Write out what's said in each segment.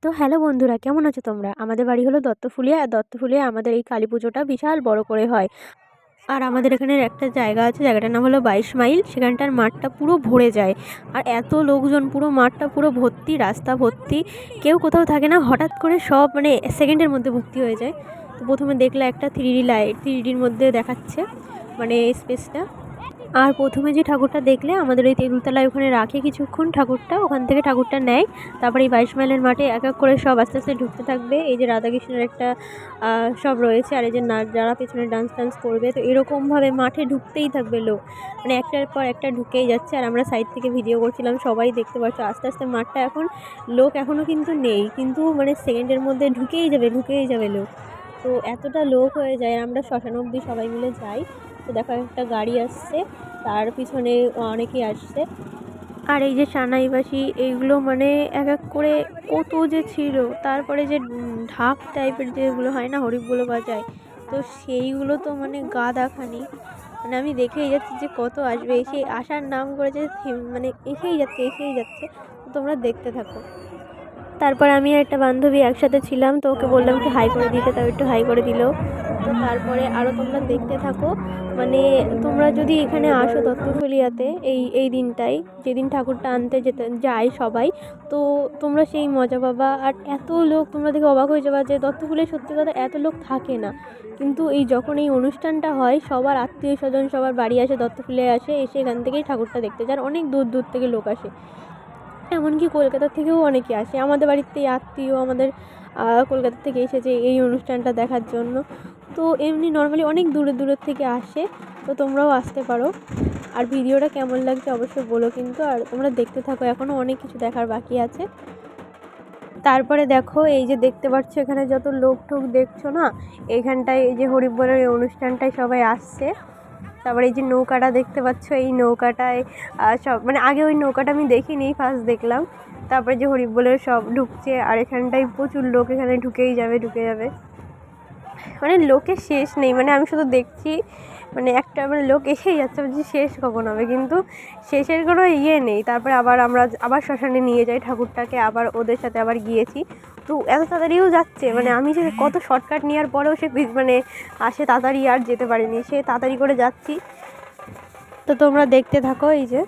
তো হ্যালো বন্ধুরা, কেমন আছো তোমরা? আমাদের বাড়ি হলো দত্তফুলিয়া। আর দত্তফুলিয়া আমাদের এই কালী পুজোটা বিশাল বড় করে হয়। আর আমাদের এখানের একটা জায়গা আছে, জায়গাটার নাম হলো 22 মাইল। সেখানটার মাঠটা পুরো ভরে যায়। আর এত লোকজন, পুরো মাঠটা পুরো ভর্তি, রাস্তা ভর্তি, কেউ কোথাও থাকে না। হঠাৎ করে সব মানে সেকেন্ডের মধ্যে ভর্তি হয়ে যায়। তো প্রথমে দেখলে একটা 3D লাইট, 3Dর মধ্যে দেখাচ্ছে মানে স্পেসটা। আর প্রথমে যে ঠাকুরটা দেখলে আমাদের ওই তেঁতুলতলায় ওখানে রাখে কিছুক্ষণ ঠাকুরটা, ওখান থেকে ঠাকুরটা নেয়। তারপরে এই 22 মাইলের মাঠে এক এক করে সব আস্তে আস্তে ঢুকতে থাকবে। এই যে রাধাকৃষ্ণের একটা সব রয়েছে, আর এই যে যারা পেছনে ডান্স টান্স করবে, তো এরকমভাবে মাঠে ঢুকতেই থাকবে লোক, মানে একটার পর একটা ঢুকেই যাচ্ছে। আর আমরা সাইড থেকে ভিডিও করছিলাম, সবাই দেখতে পাচ্ছ আস্তে আস্তে মাঠটা এখন লোক এখনও কিন্তু নেই, কিন্তু মানে সেকেন্ডের মধ্যে ঢুকেই যাবে লোক। তো এতটা লোক হয়ে যায়, আমরা শ্মশান অবধি সবাই মিলে যাই। তো দেখো একটা গাড়ি আসছে, তার পিছনে অনেকেই আসছে। আর এই যে সানাইবাসী এইগুলো মানে এক এক করে কত যে ছিল। তারপরে যে ঢাক টাইপের যেগুলো হয় না, হরিফগুলো বাজায়, তো সেইগুলো তো মানে গাদাখানি, মানে আমি দেখেই যাচ্ছি যে কত আসবে। এসে আসার নাম করেছে, মানে এসেই যাচ্ছে। তো তোমরা দেখতে থাকো। তারপর আমি আর একটা বান্ধবী একসাথে ছিলাম, তো ওকে বললাম একটু হাই করে দিতে, তাও একটু হাই করে দিল। তো তারপরে আরও তোমরা দেখতে থাকো। মানে তোমরা যদি এখানে আসো দত্তফুলিয়াতে এই দিনটাই, যেদিন ঠাকুরটা আনতে যায় সবাই, তো তোমরা সেই মজা পাবা। আর এত লোক, তোমরা দেখে অবাক হয়ে যাবা যে দত্তফুলিয়ায় সত্যি কথা এত লোক থাকে না। কিন্তু যখন এই অনুষ্ঠানটা হয়, সবার আত্মীয় স্বজন সবার বাড়ি আসে, দত্তফুলিয়ায় আসে, এসে এখান থেকেই ঠাকুরটা দেখতে যায়। অনেক দূর দূর থেকে লোক আসে, এমনকি কলকাতা থেকেও অনেকে আসে। আমাদের বাড়িতে আত্মীয় আমাদের কলকাতা থেকে এসেছে এই অনুষ্ঠানটা দেখার জন্য। তো এমনি নর্মালি অনেক দূরের থেকে আসে, তো তোমরাও আসতে পারো। আর ভিডিওটা কেমন লাগছে অবশ্যই বলো কিন্তু। আর তোমরা দেখতে থাকো, এখনও অনেক কিছু দেখার বাকি আছে। তারপরে দেখো, এই যে দেখতে পাচ্ছ এখানে যত লোক ঠোক দেখছো না, এইখানটায় এই যে হরিবোলের এই অনুষ্ঠানটায় সবাই আসছে। তারপরে এই যে নৌকাটা দেখতে পাচ্ছ, এই নৌকাটায় সব মানে আগে ওই নৌকাটা আমি দেখিনি, ফার্স্ট দেখলাম। তারপরে যে হরিবোলের সব ঢুকছে, আর এখানটায় প্রচুর লোক, এখানে ঢুকে যাবে, মানে লোকের শেষ নেই। মানে আমি শুধু দেখছি, মানে একটা মানে লোক এসেই যাচ্ছে, বলছি শেষ কখন হবে, কিন্তু শেষের কোনো নেই। তারপরে আমরা আবার শ্মশানে নিয়ে যাই ঠাকুরটাকে, আবার ওদের সাথে আবার গিয়েছি। তো এত তাড়াতাড়িও যাচ্ছে, মানে আমি যে কত শর্টকাট নেওয়ার পরেও সে মানে আসে তাড়াতাড়ি, আর যেতে পারিনি, সে তাড়াতাড়ি করে যাচ্ছি। তো তোমরা দেখতে থাকো। এই যে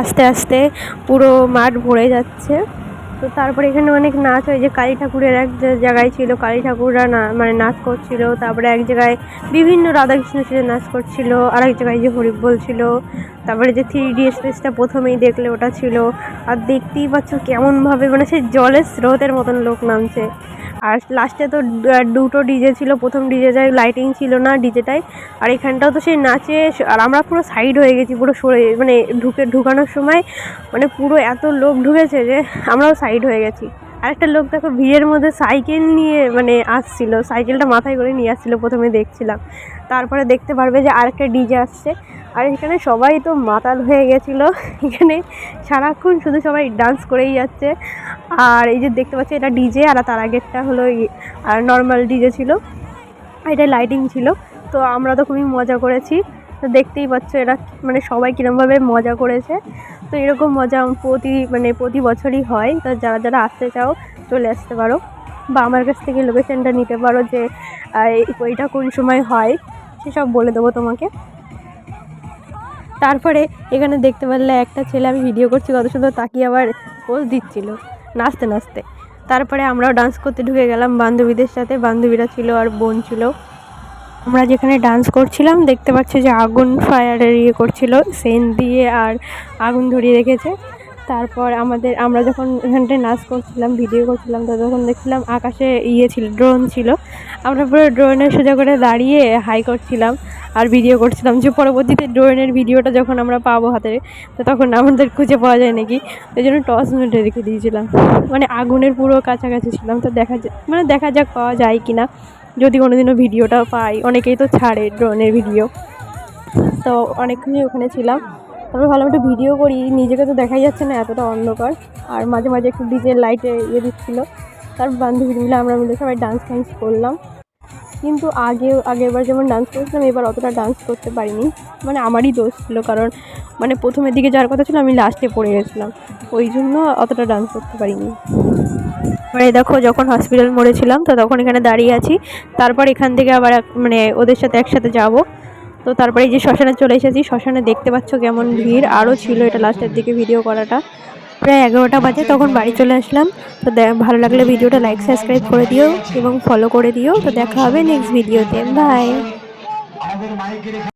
আস্তে আস্তে পুরো মাঠ ভরে যাচ্ছে। তো তারপরে এখানে অনেক নাচ হয়, যে কালী ঠাকুরের এক জায়গায় ছিল, কালী ঠাকুররা মানে নাচ করছিল। তারপরে এক জায়গায় বিভিন্ন রাধাকৃষ্ণ ছিল নাচ করছিল, আর এক জায়গায় যে হরিবোল ছিল। তারপরে যে 3D স্পেসটা প্রথমেই দেখলে ওটা ছিল। আর দেখতেই পাচ্ছ কেমনভাবে মানে সেই জলের স্রোতের মতন লোক নামছে। আর লাস্টে তো দুটো ডিজে ছিল, প্রথম ডিজেটায় লাইটিং ছিল না ডিজেটায়, আর এখানটাও তো সেই নাচে। আর আমরা পুরো সাইড হয়ে গেছি, পুরো সরে মানে ঢুকানোর সময় মানে পুরো এত লোক ঢুকেছে যে আমরাও সাইড হয়ে গেছি। আরেকটা লোক দেখো ভিড়ের মধ্যে সাইকেল নিয়ে মানে আসছিল, সাইকেলটা মাথায় করে নিয়ে আসছিল, প্রথমে দেখছিলাম। তারপরে দেখতে পারবে যে আরেকটা ডিজে আসছে। আর এখানে সবাই তো মাতাল হয়ে গেছিলো, এখানে সারাক্ষণ শুধু সবাই ডান্স করেই যাচ্ছে। আর এই যে দেখতে পাচ্ছি এটা ডিজে, আর তার আগেরটা হলো আর নর্মাল ডিজে ছিল, এটা লাইটিং ছিল। তো আমরা তো খুবই মজা করেছি। তো দেখতেই পাচ্ছ এরা মানে সবাই কীরকমভাবে মজা করেছে। তো এরকম মজা প্রতি বছরই হয়। তো যারা আসতে চাও চলে আসতে পারো, বা আমার কাছ থেকে লোকেশানটা নিতে পারো, যে ওইটা কোন সময় হয় সেসব বলে দেবো তোমাকে। তারপরে এখানে দেখতে পারলে একটা ছেলে, আমি ভিডিও করছি কত সুন্দর তাকিয়ে আবার পোজ দিচ্ছিল নাচতে নাচতে। তারপরে আমরাও ডান্স করতে ঢুকে গেলাম বান্ধবীদের সাথে, বান্ধবীরা ছিল আর বোন ছিল। আমরা যেখানে ডান্স করছিলাম দেখতে পাচ্ছি যে আগুন ফায়ারের করছিল, সেন্ট দিয়ে আর আগুন ধরিয়ে রেখেছে। তারপর আমরা যখন এখানটায় নাচ করছিলাম, ভিডিও করছিলাম, তখন দেখছিলাম আকাশে ছিল, ড্রোন ছিল। আমরা পুরো ড্রোনের সোজা করে দাঁড়িয়ে হাই করছিলাম আর ভিডিও করছিলাম, যে পরবর্তীতে ড্রোনের ভিডিওটা যখন আমরা পাবো হাতে, তো তখন আমাদের খুঁজে পাওয়া যায় নাকি, ওই জন্য টর্চ মেটে রেখে দিয়েছিলাম। মানে আগুনের পুরো কাছাকাছি ছিলাম, তো দেখা যাক পাওয়া যায় কিনা, যদি কোনোদিনও ভিডিওটা পাই। অনেকেই তো ছাড়ে ড্রোনের ভিডিও, তো অনেকক্ষণই ওখানে ছিলাম। তারপর ভালো একটু ভিডিও করি, নিজেকে তো দেখাই যাচ্ছে না, এতটা অন্ধকার। আর মাঝে মাঝে একটু ডিজের লাইটে দিচ্ছিলো। তারপর বান্ধবী মিলে আমরা মিলে সবাই ডান্স করলাম। কিন্তু আগেরবার যেমন ডান্স করেছিলাম, এবার অতটা ডান্স করতে পারিনি। মানে আমারই দোষ ছিল, কারণ মানে প্রথমের দিকে যাওয়ার কথা ছিল, আমি লাস্টে পড়ে গেছিলাম, ওই জন্য অতটা ডান্স করতে পারিনি। মানে দেখো, যখন হসপিটাল মোড়ে ছিলাম তো তখন এখানে দাঁড়িয়ে আছি। তারপর এখান থেকে আবার মানে ওদের সাথে একসাথে যাব। তো তারপরে এই যে শ্মশানে চলে এসেছি। শ্মশানে দেখতে পাচ্ছ কেমন ভিড়, আরও ছিল এটা লাস্টের দিকে ভিডিও করাটা। প্রায় 11টা বাজে তখন বাড়ি চলে আসলাম। তো ভালো লাগলে ভিডিওটা লাইক সাবস্ক্রাইব করে দিও এবং ফলো করে দিও। তো দেখা হবে নেক্সট ভিডিওতে। বাই।